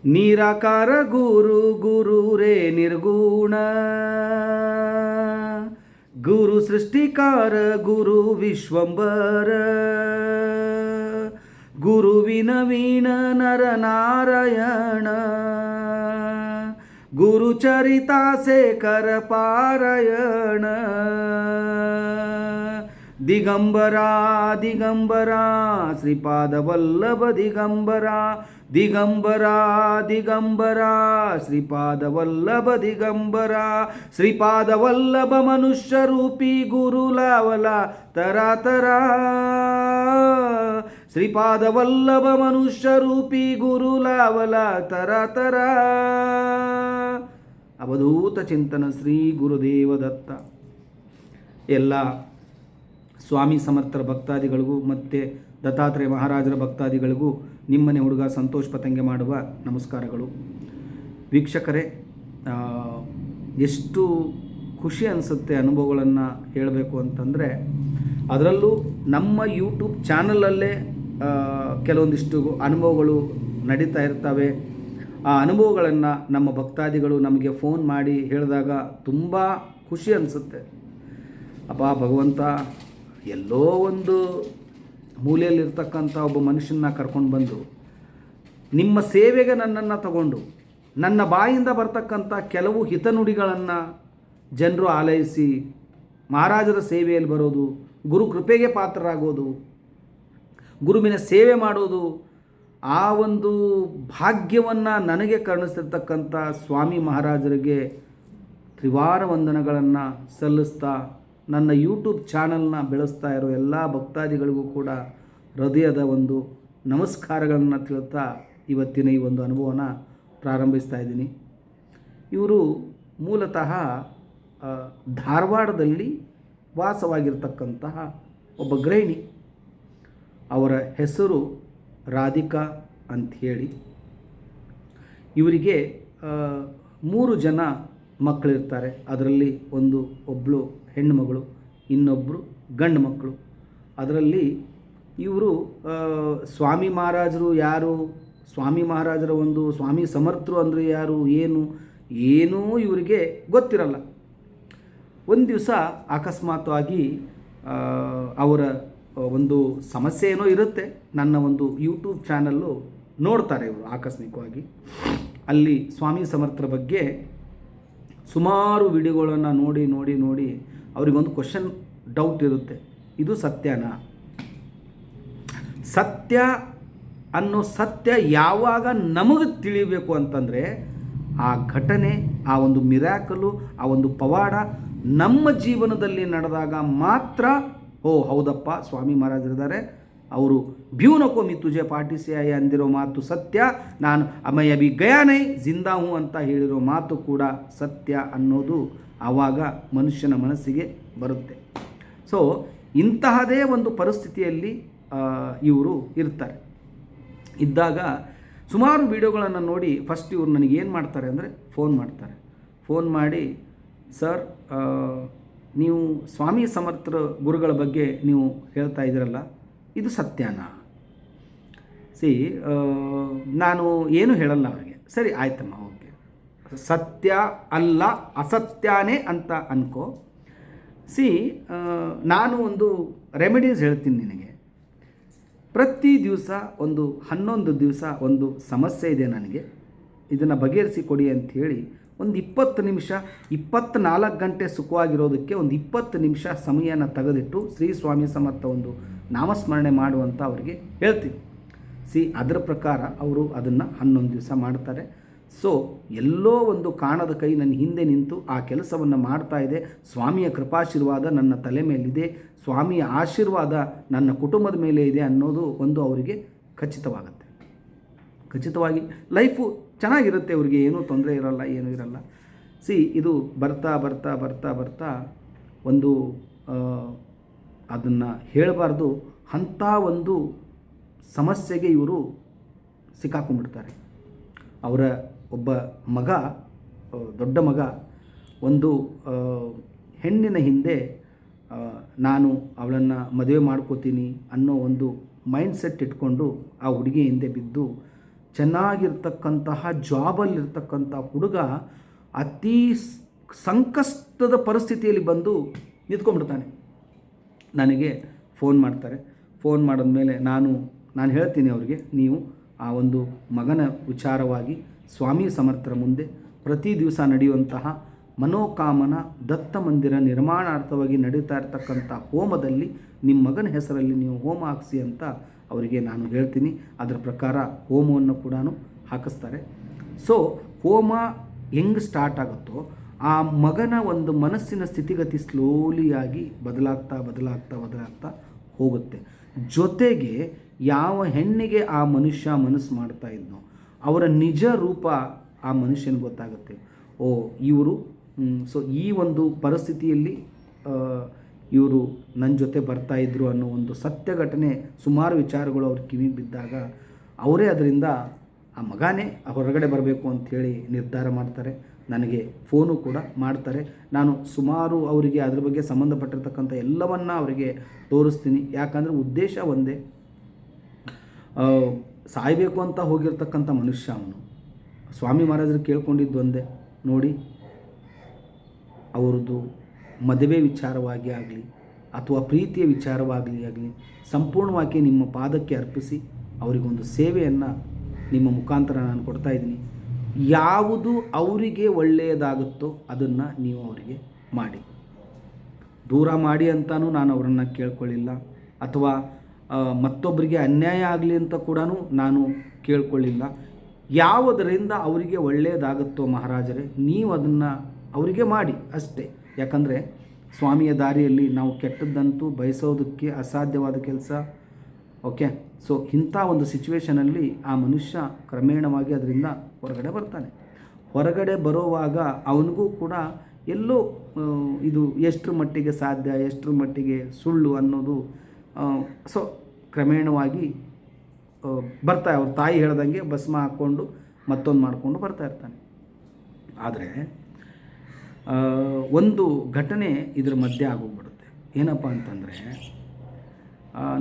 ನಿರಾಕಾರ ಗುರು ಗುರು ರೇ ನಿರ್ಗುಣ, ಗುರು ಸೃಷ್ಟಿಕಾರ ಗುರು ವಿಶ್ವಂಬರ, ಗುರುವಿನ ವೀಣ ನರ ನಾರಾಯಣ, ಗುರು ಚರಿತಾ ಶೇಖರ ಪಾರಾಯಣ. ದಿಗಂಬರ ದಿಗಂಬರ ಶ್ರೀಪಾದ ವಲ್ಲಭ ದಿಗಂಬರ, ದಿಗಂಬರ ದಿಗಂಬರ ಶ್ರೀಪಾದ ವಲ್ಲಭ ದಿಗಂಬರ, ಶ್ರೀಪಾದ ವಲ್ಲಭ ಮನುಷ್ಯ ರೂಪಿ ಗುರು ಲಾವಲ ತರಾತರ, ಶ್ರೀಪಾದ ವಲ್ಲಭ ಮನುಷ್ಯ ರೂಪಿ ಗುರು ಲಾವಲ ತರಾತರ. ಅವಧೂತ ಚಿಂತನ ಶ್ರೀ ಗುರುದೇವ ದತ್ತ. ಎಲ್ಲ ಸ್ವಾಮಿ ಸಮರ್ಥರ ಭಕ್ತಾದಿಗಳಿಗೂ ಮತ್ತು ದತ್ತಾತ್ರೇಯ ಮಹಾರಾಜರ ಭಕ್ತಾದಿಗಳಿಗೂ ನಿಮ್ಮನೆ ಹುಡುಗ ಸಂತೋಷ್ ಪತಂಗೆ ಮಾಡುವ ನಮಸ್ಕಾರಗಳು. ವೀಕ್ಷಕರೇ, ಎಷ್ಟು ಖುಷಿ ಅನಿಸುತ್ತೆ ಅನುಭವಗಳನ್ನು ಹೇಳಬೇಕು ಅಂತಂದರೆ, ಅದರಲ್ಲೂ ನಮ್ಮ ಯೂಟ್ಯೂಬ್ ಚಾನಲಲ್ಲೇ ಕೆಲವೊಂದಿಷ್ಟು ಅನುಭವಗಳು ನಡೀತಾ ಇರ್ತವೆ. ಆ ಅನುಭವಗಳನ್ನು ನಮ್ಮ ಭಕ್ತಾದಿಗಳು ನಮಗೆ ಫೋನ್ ಮಾಡಿ ಹೇಳಿದಾಗ ತುಂಬ ಖುಷಿ ಅನಿಸುತ್ತೆ. ಅಪ್ಪ ಭಗವಂತ ಎಲ್ಲೋ ಒಂದು ಮೂಲೆಯಲ್ಲಿರ್ತಕ್ಕಂಥ ಒಬ್ಬ ಮನುಷ್ಯನ ಕರ್ಕೊಂಡು ಬಂದು ನಿಮ್ಮ ಸೇವೆಗೆ ನನ್ನನ್ನು ತಗೊಂಡು ನನ್ನ ಬಾಯಿಂದ ಬರ್ತಕ್ಕಂಥ ಕೆಲವು ಹಿತನುಡಿಗಳನ್ನು ಜನರು ಆಲೈಸಿ ಮಹಾರಾಜರ ಸೇವೆಯಲ್ಲಿ ಬರೋದು, ಗುರು ಕೃಪೆಗೆ ಪಾತ್ರರಾಗೋದು, ಗುರುವಿನ ಸೇವೆ ಮಾಡೋದು, ಆ ಒಂದು ಭಾಗ್ಯವನ್ನು ನನಗೆ ಕರುಣಿಸಿರ್ತಕ್ಕಂಥ ಸ್ವಾಮಿ ಮಹಾರಾಜರಿಗೆ ತ್ರಿವಾರ ವಂದನೆಗಳನ್ನು ಸಲ್ಲಿಸ್ತಾ ನನ್ನ ಯೂಟ್ಯೂಬ್ ಚಾನಲ್ನ ಬೆಳೆಸ್ತಾ ಇರೋ ಎಲ್ಲ ಭಕ್ತಾದಿಗಳಿಗೂ ಕೂಡ ಹೃದಯದ ಒಂದು ನಮಸ್ಕಾರಗಳನ್ನು ತಿಳಿತಾ ಇವತ್ತಿನ ಈ ಒಂದು ಅನುಭವನ ಪ್ರಾರಂಭಿಸ್ತಾ ಇದ್ದೀನಿ. ಇವರು ಮೂಲತಃ ಧಾರವಾಡದಲ್ಲಿ ವಾಸವಾಗಿರ್ತಕ್ಕಂತಹ ಒಬ್ಬ ಗೃಹಿಣಿ. ಅವರ ಹೆಸರು ರಾಧಿಕಾ ಅಂಥೇಳಿ. ಇವರಿಗೆ 3 ಜನ ಮಕ್ಕಳಿರ್ತಾರೆ. ಅದರಲ್ಲಿ ಒಬ್ಬಳು ಹೆಣ್ಣು ಮಗಳು, ಇನ್ನೊಬ್ಬರು ಗಂಡು ಮಕ್ಕಳು. ಅದರಲ್ಲಿ ಇವರು ಸ್ವಾಮಿ ಮಹಾರಾಜರು ಯಾರು, ಸ್ವಾಮಿ ಮಹಾರಾಜರ ಒಂದು ಸ್ವಾಮಿ ಸಮರ್ಥರು ಅಂದರೆ ಯಾರು, ಏನೂ ಇವರಿಗೆ ಗೊತ್ತಿರಲ್ಲ. ಒಂದು ದಿವಸ ಅಕಸ್ಮಾತ್ವಾಗಿ ಅವರ ಒಂದು ಸಮಸ್ಯೆ ಏನೋ ಇರುತ್ತೆ. ನನ್ನ ಒಂದು ಯೂಟ್ಯೂಬ್ ಚಾನಲ್ಲು ನೋಡ್ತಾರೆ ಇವರು ಆಕಸ್ಮಿಕವಾಗಿ. ಅಲ್ಲಿ ಸ್ವಾಮಿ ಸಮರ್ಥರ ಬಗ್ಗೆ ಸುಮಾರು ವಿಡಿಯೋಗಳನ್ನು ನೋಡಿ ಅವರಿಗೊಂದು ಕ್ವಶನ್ ಡೌಟ್ ಇರುತ್ತೆ, ಇದು ಸತ್ಯನಾ? ಸತ್ಯ ಅನ್ನೋ ಸತ್ಯ ಯಾವಾಗ ನಮಗೆ ತಿಳಿಬೇಕು ಅಂತಂದರೆ, ಆ ಘಟನೆ, ಆ ಒಂದು ಮಿರಾಕಲು, ಆ ಒಂದು ಪವಾಡ ನಮ್ಮ ಜೀವನದಲ್ಲಿ ನಡೆದಾಗ ಮಾತ್ರ ಓ ಹೌದಪ್ಪ ಸ್ವಾಮಿ ಮಹಾರಾಜರಿದ್ದಾರೆ, ಅವರು ಬ್ಯೂನಕೋ ಮಿ ತುಜೆ ಪಾಟಿಸಿ ಆಯ ಅಂದಿರೋ ಮಾತು ಸತ್ಯ, ನಾನು ಅಮಯ ಬಿ ಗಯಾನೈ ಜಿಂದಾ ಹೂँ ಅಂತ ಹೇಳಿರೋ ಮಾತು ಕೂಡ ಸತ್ಯ ಅನ್ನೋದು ಆವಾಗ ಮನುಷ್ಯನ ಮನಸ್ಸಿಗೆ ಬರುತ್ತೆ. ಸೊ ಇಂತಹದೇ ಒಂದು ಪರಿಸ್ಥಿತಿಯಲ್ಲಿ ಇವರು ಇರ್ತಾರೆ. ಇದ್ದಾಗ ಸುಮಾರು ವಿಡಿಯೋಗಳನ್ನು ನೋಡಿ ಫಸ್ಟ್ ಇವರು ನನಗೇನು ಮಾಡ್ತಾರೆ ಅಂದರೆ ಫೋನ್ ಮಾಡಿ ಸರ್, ನೀವು ಸ್ವಾಮಿ ಸಮರ್ಥರ ಗುರುಗಳ ಬಗ್ಗೆ ನೀವು ಹೇಳ್ತಾ ಇದ್ದೀರಲ್ಲ, ಇದು ಸತ್ಯನಾ? ನಾನು ಏನು ಹೇಳಲ್ಲ ಅವರಿಗೆ. ಸರಿ ಆಯ್ತಮ್ಮ, ಓಕೆ, ಸತ್ಯ ಅಲ್ಲ ಅಸತ್ಯನೇ ಅಂತ ಅನ್ಕೋ. ನಾನು ಒಂದು ರೆಮಿಡೀಸ್ ಹೇಳ್ತೀನಿ ನಿನಗೆ. ಪ್ರತಿ ದಿವಸ 11 ದಿವಸ ಒಂದು ಸಮಸ್ಯೆ ಇದೆ ನನಗೆ, ಇದನ್ನು ಬಗೆಹರಿಸಿ ಕೊಡಿ ಅಂಥೇಳಿ ಒಂದು 20 ನಿಮಿಷ 24 ಗಂಟೆ ಸುಖವಾಗಿರೋದಕ್ಕೆ ಒಂದು 20 ನಿಮಿಷ ಸಮಯನ ತೆಗೆದಿಟ್ಟು ಶ್ರೀ ಸ್ವಾಮಿ ಸಮರ್ಥ ಒಂದು ನಾಮಸ್ಮರಣೆ ಮಾಡುವಂತ ಅವರಿಗೆ ಹೇಳ್ತೀವಿ. ಅದರ ಪ್ರಕಾರ ಅವರು ಅದನ್ನು 11 ದಿವಸ ಮಾಡ್ತಾರೆ. ಸೊ ಎಲ್ಲೋ ಒಂದು ಕಾಣದ ಕೈ ನನ್ನ ಹಿಂದೆ ನಿಂತು ಆ ಕೆಲಸವನ್ನು ಮಾಡ್ತಾ ಇದೆ. ಸ್ವಾಮಿಯ ಕೃಪಾಶೀರ್ವಾದ ನನ್ನ ತಲೆ ಮೇಲಿದೆ, ಸ್ವಾಮಿಯ ಆಶೀರ್ವಾದ ನನ್ನ ಕುಟುಂಬದ ಮೇಲೆ ಇದೆ ಅನ್ನೋದು ಒಂದು ಅವರಿಗೆ ಖಚಿತವಾಗಿ ಲೈಫು ಚೆನ್ನಾಗಿರುತ್ತೆ. ಅವರಿಗೆ ಏನೂ ತೊಂದರೆ ಇರಲ್ಲ, ಏನೂ ಇರಲ್ಲ. ಇದು ಬರ್ತಾ ಒಂದು ಅದನ್ನು ಹೇಳಬಾರ್ದು ಅಂಥ ಒಂದು ಸಮಸ್ಯೆಗೆ ಇವರು ಸಿಕ್ಕಾಕೊಂಡ್ಬಿಡ್ತಾರೆ. ಅವರ ಒಬ್ಬ ಮಗ, ದೊಡ್ಡ ಮಗ, ಒಂದು ಹೆಣ್ಣಿನ ಹಿಂದೆ ನಾನು ಅವಳನ್ನು ಮದುವೆ ಮಾಡ್ಕೋತೀನಿ ಅನ್ನೋ ಒಂದು ಮೈಂಡ್ಸೆಟ್ ಇಟ್ಕೊಂಡು ಆ ಹುಡುಗಿ ಹಿಂದೆ ಬಿದ್ದು ಚೆನ್ನಾಗಿರ್ತಕ್ಕಂತಹ ಜಾಬಲ್ಲಿರ್ತಕ್ಕಂಥ ಹುಡುಗ ಅತೀ ಸಂಕಷ್ಟದ ಪರಿಸ್ಥಿತಿಯಲ್ಲಿ ಬಂದು ನಿಂತ್ಕೊಂಡ್ಬಿಡ್ತಾನೆ. ನನಗೆ ಫೋನ್ ಮಾಡ್ತಾರೆ. ಫೋನ್ ಮಾಡಿದ್ಮೇಲೆ ನಾನು ಹೇಳ್ತೀನಿ ಅವರಿಗೆ, ನೀವು ಆ ಒಂದು ಮಗನ ವಿಚಾರವಾಗಿ ಸ್ವಾಮಿ ಸಮರ್ಥರ ಮುಂದೆ ಪ್ರತಿ ದಿವಸ ನಡೆಯುವಂತಹ ಮನೋಕಾಮನ ದತ್ತ ಮಂದಿರ ನಿರ್ಮಾಣಾರ್ಥವಾಗಿ ನಡೀತಾ ಇರ್ತಕ್ಕಂಥ ಹೋಮದಲ್ಲಿ ನಿಮ್ಮ ಮಗನ ಹೆಸರಲ್ಲಿ ನೀವು ಹೋಮ ಹಾಕಿಸಿ ಅಂತ ಅವರಿಗೆ ನಾನು ಹೇಳ್ತೀನಿ. ಅದರ ಪ್ರಕಾರ ಹೋಮವನ್ನು ಕೂಡ ಹಾಕಿಸ್ತಾರೆ. ಸೊ ಹೋಮ ಹೆಂಗೆ ಸ್ಟಾರ್ಟ್ ಆಗುತ್ತೋ ಆ ಮಗನ ಒಂದು ಮನಸ್ಸಿನ ಸ್ಥಿತಿಗತಿ ಸ್ಲೋಲಿಯಾಗಿ ಬದಲಾಗ್ತಾ ಹೋಗುತ್ತೆ. ಜೊತೆಗೆ ಯಾವ ಹೆಣ್ಣಿಗೆ ಆ ಮನುಷ್ಯ ಮನಸ್ಸು ಮಾಡ್ತಾ ಇದ್ನೋ ಅವರ ನಿಜ ರೂಪ ಆ ಮನುಷ್ಯನಿಗೆ ಗೊತ್ತಾಗುತ್ತೆ. ಓ ಇವರು ಸೊ ಈ ಒಂದು ಪರಿಸ್ಥಿತಿಯಲ್ಲಿ ಇವರು ನನ್ನ ಜೊತೆ ಬರ್ತಾಯಿದ್ರು ಅನ್ನೋ ಒಂದು ಸತ್ಯ ಘಟನೆ, ಸುಮಾರು ವಿಚಾರಗಳು ಅವ್ರ ಕಿವಿಗೆ ಬಿದ್ದಾಗ ಅವರೇ ಅದರಿಂದ ಆ ಮಗನೇ ಹೊರಗಡೆ ಬರಬೇಕು ಅಂಥೇಳಿ ನಿರ್ಧಾರ ಮಾಡ್ತಾರೆ. ನನಗೆ ಫೋನು ಕೂಡ ಮಾಡ್ತಾರೆ. ನಾನು ಸುಮಾರು ಅವರಿಗೆ ಅದ್ರ ಬಗ್ಗೆ ಸಂಬಂಧಪಟ್ಟಿರ್ತಕ್ಕಂಥ ಎಲ್ಲವನ್ನ ಅವರಿಗೆ ತೋರಿಸ್ತೀನಿ. ಯಾಕಂದರೆ ಉದ್ದೇಶ ಒಂದೇ, ಸಾಯಬೇಕು ಅಂತ ಹೋಗಿರ್ತಕ್ಕಂಥ ಮನುಷ್ಯ ಅವನು. ಸ್ವಾಮಿ ಮಹಾರಾಜರು ಕೇಳ್ಕೊಂಡಿದ್ದು ಒಂದೇ, ನೋಡಿ ಅವ್ರದ್ದು ಮದುವೆ ವಿಚಾರವಾಗಿ ಆಗಲಿ ಅಥವಾ ಪ್ರೀತಿಯ ವಿಚಾರವಾಗಲಿ ಸಂಪೂರ್ಣವಾಗಿ ನಿಮ್ಮ ಪಾದಕ್ಕೆ ಅರ್ಪಿಸಿ ಅವರಿಗೊಂದು ಸೇವೆಯನ್ನು ನಿಮ್ಮ ಮುಖಾಂತರ ನಾನು ಕೊಡ್ತಾಯಿದ್ದೀನಿ. ಯಾವುದು ಅವರಿಗೆ ಒಳ್ಳೆಯದಾಗುತ್ತೋ ಅದನ್ನು ನೀವು ಅವರಿಗೆ ಮಾಡಿ. ದೂರ ಮಾಡಿ ಅಂತಲೂ ನಾನು ಅವರನ್ನು ಕೇಳ್ಕೊಳ್ಳಿಲ್ಲ, ಅಥವಾ ಮತ್ತೊಬ್ಬರಿಗೆ ಅನ್ಯಾಯ ಆಗಲಿ ಅಂತ ಕೂಡ ನಾನು ಕೇಳ್ಕೊಳ್ಳಿಲ್ಲ. ಯಾವುದರಿಂದ ಅವರಿಗೆ ಒಳ್ಳೆಯದಾಗುತ್ತೋ ಮಹಾರಾಜರೇ, ನೀವು ಅದನ್ನು ಅವರಿಗೆ ಮಾಡಿ ಅಷ್ಟೇ. ಯಾಕಂದರೆ ಸ್ವಾಮಿಯ ದಾರಿಯಲ್ಲಿ ನಾವು ಕೆಟ್ಟದ್ದಂತೂ ಬಯಸೋದಕ್ಕೆ ಅಸಾಧ್ಯವಾದ ಕೆಲಸ. ಓಕೆ, ಸೊ ಇಂಥ ಒಂದು ಸಿಚುವೇಷನಲ್ಲಿ ಆ ಮನುಷ್ಯ ಕ್ರಮೇಣವಾಗಿ ಅದರಿಂದ ಹೊರಗಡೆ ಬರ್ತಾನೆ. ಹೊರಗಡೆ ಬರೋವಾಗ ಅವನಿಗೂ ಕೂಡ ಎಲ್ಲೋ ಇದು ಎಷ್ಟರ ಮಟ್ಟಿಗೆ ಸಾಧ್ಯ, ಎಷ್ಟರ ಮಟ್ಟಿಗೆ ಸುಳ್ಳು ಅನ್ನೋದು ಸೊ ಕ್ರಮೇಣವಾಗಿ ಬರ್ತಾ, ಅವ್ರ ತಾಯಿ ಹೇಳ್ದಂಗೆ ಭಸ್ಮ ಹಾಕ್ಕೊಂಡು ಮತ್ತೊಂದು ಮಾಡಿಕೊಂಡು ಬರ್ತಾ ಇರ್ತಾನೆ. ಆದರೆ ಒಂದು ಘಟನೆ ಇದರ ಮಧ್ಯೆ ಆಗೋಗ್ಬಿಡುತ್ತೆ. ಏನಪ್ಪ ಅಂತಂದರೆ,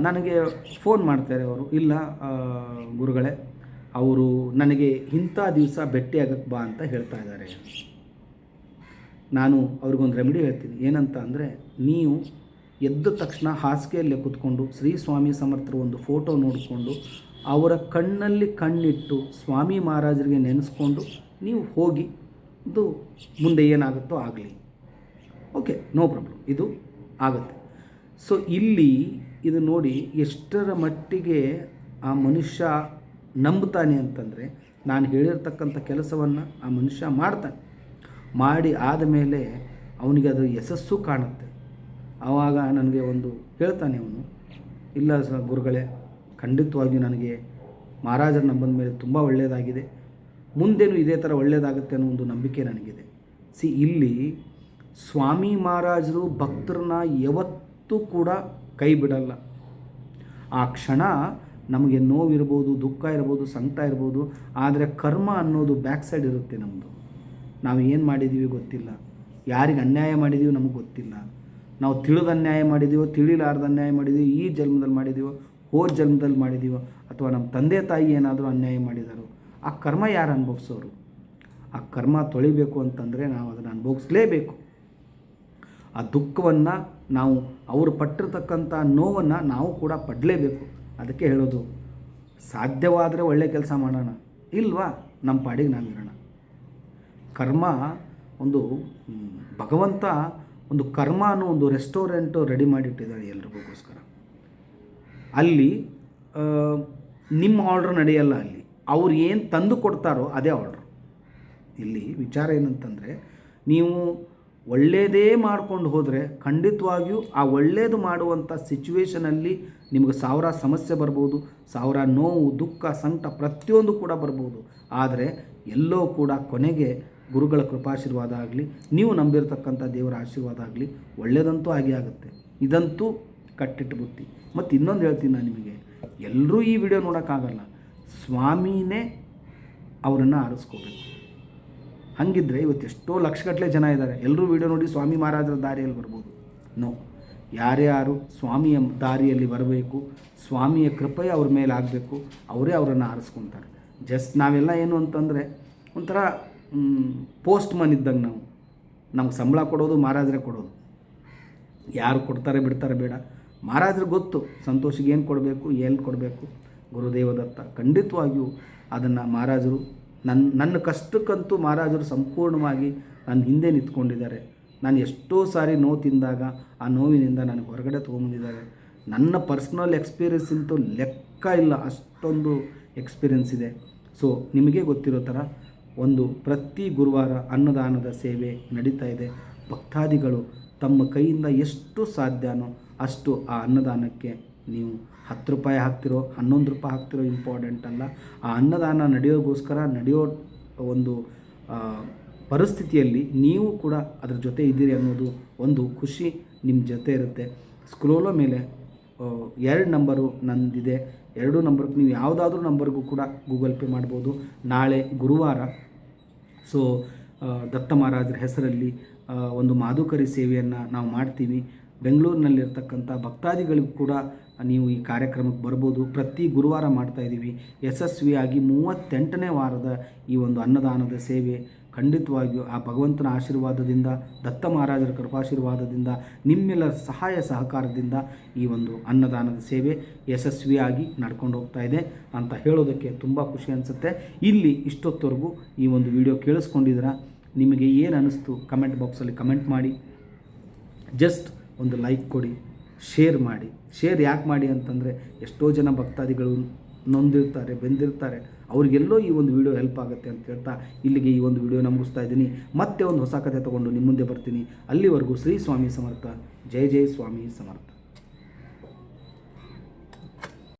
ನನಗೆ ಫೋನ್ ಮಾಡ್ತಾರೆ ಅವರು, ಇಲ್ಲ ಗುರುಗಳೇ ಅವರು ನನಗೆ ಇಂಥ ದಿವಸ ಭೇಟಿಯಾಗಕ್ಕೆ ಬಾ ಅಂತ ಹೇಳ್ತಾ ಇದ್ದಾರೆ. ನಾನು ಅವ್ರಿಗೊಂದು ರೆಮಿಡಿ ಹೇಳ್ತೀನಿ. ಏನಂತ ಅಂದರೆ, ನೀವು ಎದ್ದ ತಕ್ಷಣ ಹಾಸಿಗೆಯಲ್ಲೇ ಕೂತ್ಕೊಂಡು ಶ್ರೀ ಸ್ವಾಮಿ ಸಮರ್ಥರ ಒಂದು ಫೋಟೋ ನೋಡಿಕೊಂಡು ಅವರ ಕಣ್ಣಲ್ಲಿ ಕಣ್ಣಿಟ್ಟು ಸ್ವಾಮಿ ಮಹಾರಾಜರಿಗೆ ನೆನೆಸ್ಕೊಂಡು ನೀವು ಹೋಗಿ, ಇದು ಮುಂದೆ ಏನಾಗುತ್ತೋ ಆಗಲಿ. ಓಕೆ, ನೋ ಪ್ರಾಬ್ಲಮ್, ಇದು ಆಗುತ್ತೆ. ಸೊ ಇಲ್ಲಿ ಇದು ನೋಡಿ ಎಷ್ಟರ ಮಟ್ಟಿಗೆ ಆ ಮನುಷ್ಯ ನಂಬ್ತಾನೆ ಅಂತಂದರೆ, ನಾನು ಹೇಳಿರ್ತಕ್ಕಂಥ ಕೆಲಸವನ್ನು ಆ ಮನುಷ್ಯ ಮಾಡ್ತಾನೆ. ಮಾಡಿ ಆದಮೇಲೆ ಅವನಿಗೆ ಅದು ಯಶಸ್ಸು ಕಾಣುತ್ತೆ. ಆವಾಗ ನನಗೆ ಒಂದು ಹೇಳ್ತಾನೆ ಅವನು, ಇಲ್ಲ ಗುರುಗಳೇ, ಖಂಡಿತವಾಗಿ ನನಗೆ ಮಹಾರಾಜರು ನಂಬಂದ ಮೇಲೆ ತುಂಬ ಒಳ್ಳೆಯದಾಗಿದೆ, ಮುಂದೇನು ಇದೇ ಥರ ಒಳ್ಳೆಯದಾಗುತ್ತೆ ಅನ್ನೋ ಒಂದು ನಂಬಿಕೆ ನನಗಿದೆ. ಇಲ್ಲಿ ಸ್ವಾಮಿ ಮಹಾರಾಜರು ಭಕ್ತರನ್ನ ಯಾವತ್ತೂ ಕೂಡ ಕೈ ಬಿಡಲ್ಲ. ಆ ಕ್ಷಣ ನಮಗೆ ನೋವಿರ್ಬೋದು, ದುಃಖ ಇರ್ಬೋದು, ಸಂಕಟ ಇರ್ಬೋದು, ಆದರೆ ಕರ್ಮ ಅನ್ನೋದು ಬ್ಯಾಕ್ ಸೈಡ್ ಇರುತ್ತೆ ನಮ್ಮದು. ನಾವು ಏನು ಮಾಡಿದ್ದೀವಿ ಗೊತ್ತಿಲ್ಲ, ಯಾರಿಗೆ ಅನ್ಯಾಯ ಮಾಡಿದ್ದೀವೋ ನಮಗೆ ಗೊತ್ತಿಲ್ಲ. ನಾವು ತಿಳಿದು ಅನ್ಯಾಯ ಮಾಡಿದ್ದೀವೋ, ತಿಳಿಲಾರ್ದು ಅನ್ಯಾಯ ಮಾಡಿದ್ದೀವೋ, ಈ ಜನ್ಮದಲ್ಲಿ ಮಾಡಿದ್ದೀವೋ, ಹೋದ ಜನ್ಮದಲ್ಲಿ ಮಾಡಿದ್ದೀವೋ, ಅಥವಾ ನಮ್ಮ ತಂದೆ ತಾಯಿ ಏನಾದರೂ ಅನ್ಯಾಯ ಮಾಡಿದಾರೋ, ಆ ಕರ್ಮ ಯಾರು ಅನುಭವಿಸೋರು? ಆ ಕರ್ಮ ತೊಳಿಬೇಕು ಅಂತಂದರೆ ನಾವು ಅದನ್ನು ಅನುಭವಿಸಲೇಬೇಕು. ಆ ದುಃಖವನ್ನು ನಾವು ಅವರು ಪಟ್ಟಿರ್ತಕ್ಕಂಥ ನೋವನ್ನು ನಾವು ಕೂಡ ಪಡಲೇಬೇಕು. ಅದಕ್ಕೆ ಹೇಳೋದು, ಸಾಧ್ಯವಾದರೆ ಒಳ್ಳೆ ಕೆಲಸ ಮಾಡೋಣ, ಇಲ್ವಾ ನಮ್ಮ ಪಾಡಿಗೆ ನಾವಿರೋಣ. ಕರ್ಮ ಒಂದು ಭಗವಂತ ಒಂದು ಕರ್ಮ ಅನ್ನೋ ಒಂದು ರೆಸ್ಟೋರೆಂಟು ರೆಡಿ ಮಾಡಿಟ್ಟಿದ್ದಾರೆ ಎಲ್ರಿಗೋಸ್ಕರ. ಅಲ್ಲಿ ನಿಮ್ಮ ಆರ್ಡ್ರ್ ನಡೆಯಲ್ಲ, ಅಲ್ಲಿ ಅವ್ರು ಏನು ತಂದು ಕೊಡ್ತಾರೋ ಅದೇ ಆರ್ಡ್ರ್. ಇಲ್ಲಿ ವಿಚಾರ ಏನಂತಂದರೆ, ನೀವು ಒಳ್ಳೆಯದೇ ಮಾಡ್ಕೊಂಡು ಹೋದರೆ ಖಂಡಿತವಾಗಿಯೂ ಆ ಒಳ್ಳೆಯದು ಮಾಡುವಂಥ ಸಿಚುವೇಷನಲ್ಲಿ ನಿಮಗೆ ಸಾವಿರ ಸಮಸ್ಯೆ ಬರ್ಬೋದು, ಸಾವಿರ ನೋವು, ದುಃಖ, ಸಂಕಟ ಪ್ರತಿಯೊಂದು ಕೂಡ ಬರ್ಬೋದು. ಆದರೆ ಎಲ್ಲೋ ಕೂಡ ಕೊನೆಗೆ ಗುರುಗಳ ಕೃಪಾಶೀರ್ವಾದ ಆಗಲಿ, ನೀವು ನಂಬಿರ್ತಕ್ಕಂಥ ದೇವರ ಆಶೀರ್ವಾದ ಆಗಲಿ, ಒಳ್ಳೆಯದಂತೂ ಆಗೇ ಆಗುತ್ತೆ. ಇದಂತೂ ಕಟ್ಟಿಟ್ಟು ಬುತ್ತಿ. ಮತ್ತು ಇನ್ನೊಂದು ಹೇಳ್ತೀನಿ ನಾನು ನಿಮಗೆ, ಎಲ್ಲರೂ ಈ ವಿಡಿಯೋ ನೋಡೋಕ್ಕಾಗಲ್ಲ, ಸ್ವಾಮಿನೇ ಅವರನ್ನು ಆರಿಸ್ಕೋಬೇಕು. ಹಾಗಿದ್ದರೆ ಇವತ್ತು ಎಷ್ಟೋ ಲಕ್ಷಗಟ್ಟಲೆ ಜನ ಇದ್ದಾರೆ, ಎಲ್ಲರೂ ವಿಡಿಯೋ ನೋಡಿ ಸ್ವಾಮಿ ಮಹಾರಾಜರ ದಾರಿಯಲ್ಲಿ ಬರ್ಬೋದು. ನೋ, ಯಾರ್ಯಾರು ಸ್ವಾಮಿಯ ದಾರಿಯಲ್ಲಿ ಬರಬೇಕು, ಸ್ವಾಮಿಯ ಕೃಪೆ ಅವ್ರ ಮೇಲೆ ಆಗಬೇಕು, ಅವರೇ ಅವರನ್ನು ಆರಿಸ್ಕೊತಾರೆ. ಜಸ್ಟ್ ನಾವೆಲ್ಲ ಏನು ಅಂತಂದರೆ ಒಂಥರ ಪೋಸ್ಟ್ ಮನ್ ಇದ್ದಂಗೆ ನಾವು, ನಮ್ಗೆ ಸಂಬಳ ಕೊಡೋದು ಮಹಾರಾಜರೇ ಕೊಡೋದು. ಯಾರು ಕೊಡ್ತಾರೆ ಬಿಡ್ತಾರೆ ಬೇಡ, ಮಹಾರಾಜರಿಗೆ ಗೊತ್ತು ಸಂತೋಷಿಗೆ ಏನು ಕೊಡಬೇಕು, ಎಲ್ಲಿ ಕೊಡಬೇಕು. ಗುರುದೇವದತ್ತ ಖಂಡಿತವಾಗಿಯೂ ಅದನ್ನು ಮಹಾರಾಜರು ನನ್ನ ಕಷ್ಟಕ್ಕಂತೂ ಮಹಾರಾಜರು ಸಂಪೂರ್ಣವಾಗಿ ನನ್ನ ಹಿಂದೆ ನಿಂತ್ಕೊಂಡಿದ್ದಾರೆ. ನಾನು ಎಷ್ಟೋ ಸಾರಿ ನೋವು ತಿಂದಾಗ ಆ ನೋವಿನಿಂದ ನನಗೆ ಹೊರಗಡೆ ತೊಗೊಂಬಂದಿದ್ದಾರೆ. ನನ್ನ ಪರ್ಸ್ನಲ್ ಎಕ್ಸ್ಪೀರಿಯನ್ಸ್ ಅಂತೂ ಲೆಕ್ಕ ಇಲ್ಲ, ಅಷ್ಟೊಂದು ಎಕ್ಸ್ಪೀರಿಯನ್ಸ್ ಇದೆ. ಸೊ ನಿಮಗೆ ಗೊತ್ತಿರೋ ಥರ ಒಂದು ಪ್ರತಿ ಗುರುವಾರ ಅನ್ನದಾನದ ಸೇವೆ ನಡೀತಾ ಇದೆ. ಭಕ್ತಾದಿಗಳು ತಮ್ಮ ಕೈಯಿಂದ ಎಷ್ಟು ಸಾಧ್ಯನೋ ಅಷ್ಟು ಆ ಅನ್ನದಾನಕ್ಕೆ ನೀವು 10 ರೂಪಾಯಿ ಹಾಕ್ತಿರೋ 11 ರೂಪಾಯಿ ಹಾಕ್ತಿರೋ ಇಂಪಾರ್ಟೆಂಟ್ ಅಲ್ಲ. ಆ ಅನ್ನದಾನ ನಡೆಯೋಗೋಸ್ಕರ ನಡೆಯೋ ಒಂದು ಪರಿಸ್ಥಿತಿಯಲ್ಲಿ ನೀವು ಕೂಡ ಅದರ ಜೊತೆ ಇದ್ದೀರಿ ಅನ್ನೋದು ಒಂದು ಖುಷಿ ನಿಮ್ಮ ಜೊತೆ ಇರುತ್ತೆ. ಸ್ಕ್ರೋಲೋ ಮೇಲೆ 2 ನಂಬರು ನಂದಿದೆ. 2 ನಂಬರ್ಗೆ ನೀವು ಯಾವುದಾದ್ರೂ ನಂಬರ್ಗೂ ಕೂಡ ಗೂಗಲ್ ಪೇ ಮಾಡ್ಬೋದು. ನಾಳೆ ಗುರುವಾರ ಸೊ ದತ್ತ ಮಹಾರಾಜರ ಹೆಸರಲ್ಲಿ ಒಂದು ಮಾಧುಕರಿ ಸೇವೆಯನ್ನು ನಾವು ಮಾಡ್ತೀವಿ. ಬೆಂಗಳೂರಿನಲ್ಲಿರ್ತಕ್ಕಂಥ ಭಕ್ತಾದಿಗಳಿಗೂ ಕೂಡ ನೀವು ಈ ಕಾರ್ಯಕ್ರಮಕ್ಕೆ ಬರ್ಬೋದು. ಪ್ರತಿ ಗುರುವಾರ ಮಾಡ್ತಾಯಿದ್ದೀವಿ. ಯಶಸ್ವಿಯಾಗಿ 38ನೇ ವಾರದ ಈ ಒಂದು ಅನ್ನದಾನದ ಸೇವೆ ಖಂಡಿತವಾಗಿಯೂ ಆ ಭಗವಂತನ ಆಶೀರ್ವಾದದಿಂದ, ದತ್ತ ಮಹಾರಾಜರ ಕೃಪಾಶೀರ್ವಾದದಿಂದ, ನಿಮ್ಮೆಲ್ಲರ ಸಹಾಯ ಸಹಕಾರದಿಂದ ಈ ಒಂದು ಅನ್ನದಾನದ ಸೇವೆ ಯಶಸ್ವಿಯಾಗಿ ನಡ್ಕೊಂಡು ಹೋಗ್ತಾ ಇದೆ ಅಂತ ಹೇಳೋದಕ್ಕೆ ತುಂಬ ಖುಷಿ ಅನಿಸುತ್ತೆ. ಇಲ್ಲಿ ಇಷ್ಟೊತ್ತವರೆಗೂ ಈ ಒಂದು ವಿಡಿಯೋ ಕೇಳಿಸ್ಕೊಂಡಿದ್ದೀರಾ, ನಿಮಗೆ ಏನು ಅನ್ನಿಸ್ತು ಕಮೆಂಟ್ ಬಾಕ್ಸಲ್ಲಿ ಕಮೆಂಟ್ ಮಾಡಿ. ಜಸ್ಟ್ ಒಂದು ಲೈಕ್ ಕೊಡಿ, ಶೇರ್ ಮಾಡಿ. ಶೇರ್ ಯಾಕೆ ಮಾಡಿ ಅಂತಂದರೆ ಎಷ್ಟೋ ಜನ ಭಕ್ತಾದಿಗಳು ನೊಂದಿರ್ತಾರೆ, ಬೆಂದಿರ್ತಾರೆ, ಅವ್ರಿಗೆಲ್ಲೋ ಈ ಒಂದು ವಿಡಿಯೋ ಹೆಲ್ಪ್ ಆಗುತ್ತೆ ಅಂತ ಹೇಳ್ತಾ ಇಲ್ಲಿಗೆ ಈ ಒಂದು ವಿಡಿಯೋನ ಮುಗಿಸ್ತಾ ಇದ್ದೀನಿ. ಮತ್ತೆ ಒಂದು ಹೊಸ ಕಥೆ ತೊಗೊಂಡು ನಿಮ್ಮ ಮುಂದೆ ಬರ್ತೀನಿ. ಅಲ್ಲಿವರೆಗೂ ಶ್ರೀ ಸ್ವಾಮಿ ಸಮರ್ಥ. ಜೈ ಜೈ ಸ್ವಾಮಿ ಸಮರ್ಥ.